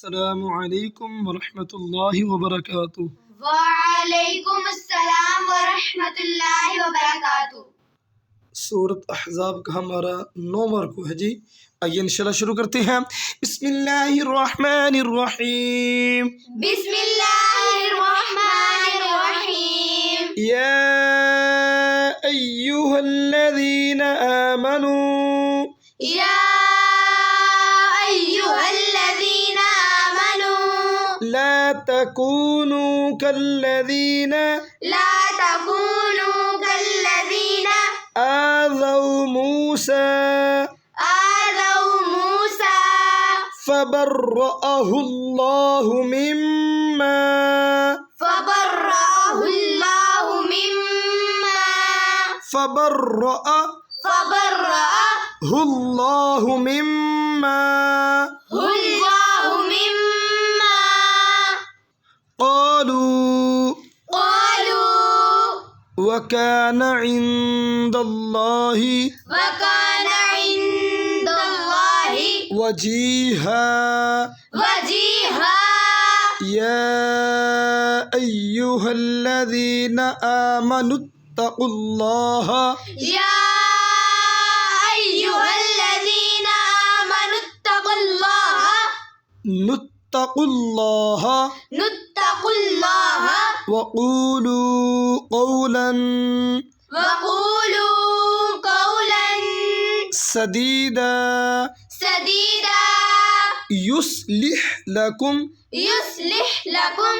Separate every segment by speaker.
Speaker 1: अस्सलामु अलैकुम वरहमतुल्लाहि वबरकातुह।
Speaker 2: वालेकुम अस्सलाम वरहमतुल्लाहि वबरकातुह।
Speaker 1: सूरत अहज़ाब का हमारा 9वां रुकू है जी। आइए इंशाल्लाह शुरू करते हैं। बिस्मिल्लाहिर्रहमानिर्रहीम।
Speaker 2: बिस्मिल्लाहिर्रहमानिर्रहीम।
Speaker 1: या अय्युहल्लज़ीना आमनू
Speaker 2: या अय्युहल्लज़ीना आमनू
Speaker 1: ला तकूनू कल्लज़ीना
Speaker 2: ला तकूनू कल्लज़ीना
Speaker 1: आज़ौ मूसा
Speaker 2: आज़ौ मूसा
Speaker 1: फबर्रअहुल्लाहु मिम्मा
Speaker 2: फबर्रअहुल्लाहु मिम्मा
Speaker 1: फबर्रअहुल्लाहु मिम्मा
Speaker 2: हुल्लाहु मिम्मा
Speaker 1: क़ालू
Speaker 2: क़ालू
Speaker 1: वकान इंदल्लाहि
Speaker 2: वकान इंदल्लाहि
Speaker 1: वजीहा
Speaker 2: वजीहा।
Speaker 1: या अय्युहल्लज़ीना आमनुत्तक़ुल्लाहा
Speaker 2: या अय्युहल्लज़ीना आमनुत्तक़ुल्लाहा नुत्तक़ुल्लाहा
Speaker 1: वक़ूलू क़ौलन
Speaker 2: वक़ूलू क़ौलन
Speaker 1: सदीदा
Speaker 2: सदीदा
Speaker 1: युस्लिह लकुम
Speaker 2: युस्लिह लकुम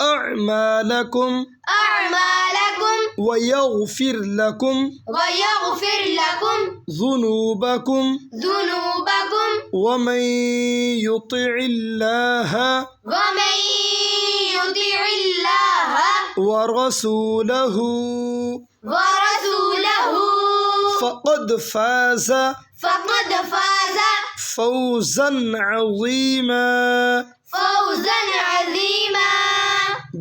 Speaker 1: अअमालकुम
Speaker 2: अअमालकुम
Speaker 1: वयग़फिर लकुम
Speaker 2: वयग़फिर लकुम
Speaker 1: ज़ुनूबकुम
Speaker 2: ज़ुनूबकुम
Speaker 1: वमन युतिइल्लाह
Speaker 2: वमन युतिइल्लाह
Speaker 1: वरसूलहु
Speaker 2: वरसूलहु
Speaker 1: फ़क़द फ़ाज़ फ़ौज़न अज़ीमा।
Speaker 2: फौज़न अज़ीमा।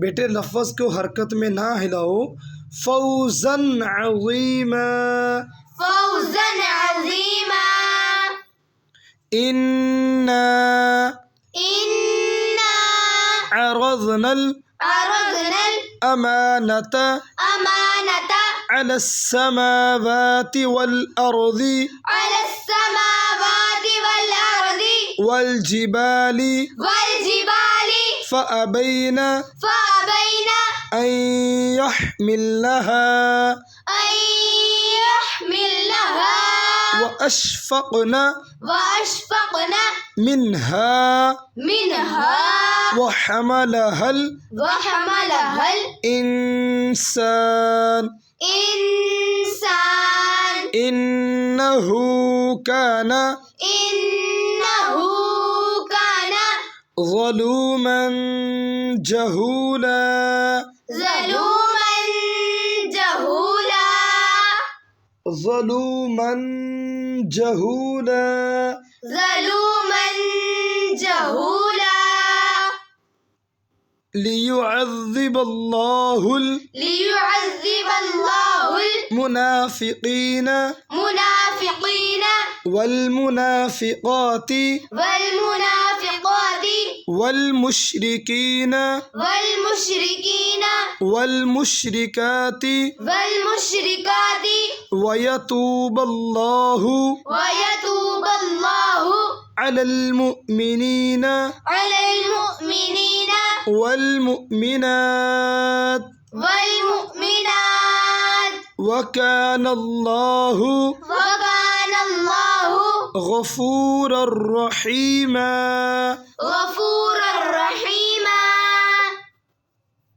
Speaker 1: बेटे लफ्ज़ को हरकत में ना हिलाओ। फ़ौज़न अज़ीमा।
Speaker 2: फौज़न अज़ीमा।
Speaker 1: इन्ना
Speaker 2: इन्ना
Speaker 1: अरज़नल
Speaker 2: अरज़नल
Speaker 1: अमानता
Speaker 2: अमानता
Speaker 1: अलस्समावाति वल अर्ज़ि
Speaker 2: अलस्समावाति वल अर्ज़ि
Speaker 1: वल्जिबाली
Speaker 2: वल्जिबाली
Speaker 1: फ़अबैना
Speaker 2: फ़अबैना
Speaker 1: अन यहमिलनहा
Speaker 2: अन यहमिलनहा
Speaker 1: वअशफ़क़ना
Speaker 2: वअशफ़क़ना
Speaker 1: मिन्हा
Speaker 2: मिन्हा
Speaker 1: वहमलहल
Speaker 2: वहमलहल
Speaker 1: इंसान
Speaker 2: इंसान
Speaker 1: इन्नहु काना ज़लूमन जहूला।
Speaker 2: ज़लूमन जहूला
Speaker 1: ज़लूमन जहूला।
Speaker 2: ज़लूमन जहूला।
Speaker 1: लियुअज़्ज़िबल्लाहुल
Speaker 2: लियुअज़्ज़िबल्लाहुल
Speaker 1: मुनाफ़िक़ीना
Speaker 2: मुनाफ़िक़ीन
Speaker 1: वल्मुनाफ़िक़ाति
Speaker 2: वल्मुनाफ़िक़ाति
Speaker 1: वल्मुश्रिकीना
Speaker 2: वल्मुश्रिकीन
Speaker 1: वल्मुश्रिकाति
Speaker 2: वल्मुश्रिकाति
Speaker 1: वयतूबल्लाहु
Speaker 2: वयतूबल्लाहु
Speaker 1: अलल मुअ्मिनीना
Speaker 2: अलल मुअ्मिनीन
Speaker 1: वल्मुअ्मिनात
Speaker 2: वल्मुअ्मिनात
Speaker 1: वकानल्लाहु
Speaker 2: वकानल्लाहु
Speaker 1: गफूरर रहीमा।
Speaker 2: गफूरर रहीमा।